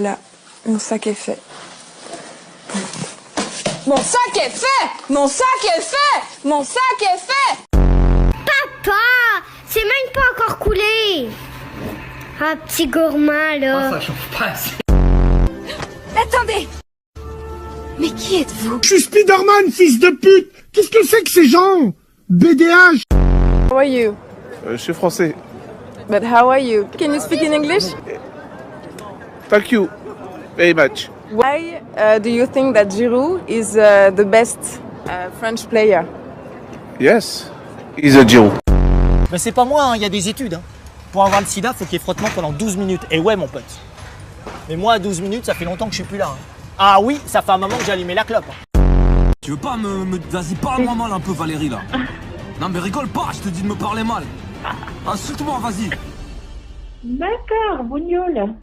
Voilà, mon sac est fait. Mon sac est fait! Mon sac est fait! Mon sac est fait! Papa, c'est même pas encore coulé. Ah, petit gourmand, là. Oh, ça chauffe pas assez. Attendez! Mais qui êtes-vous? Je suis Spider-Man, fils de pute! Qu'est-ce que c'est que ces gens? BDH! How are you? Je suis français. But how are you? Can you speak in English? Thank you very much. Why do you think that Giroud is the best French player? Yes, he's a Giroud. Mais c'est pas moi, il y a des études. Pour avoir le sida, faut qu'il y ait frottement pendant 12 minutes. Et ouais, mon pote. Mais moi, à 12 minutes, ça fait longtemps que je suis plus là. Ah oui, ça fait un moment que j'ai allumé la clope. Tu veux pas Vas-y, parle-moi mal un peu, Valérie, là. Non, mais rigole pas, je te dis de me parler mal. Insulte-moi, vas-y. D'accord, bougnoule.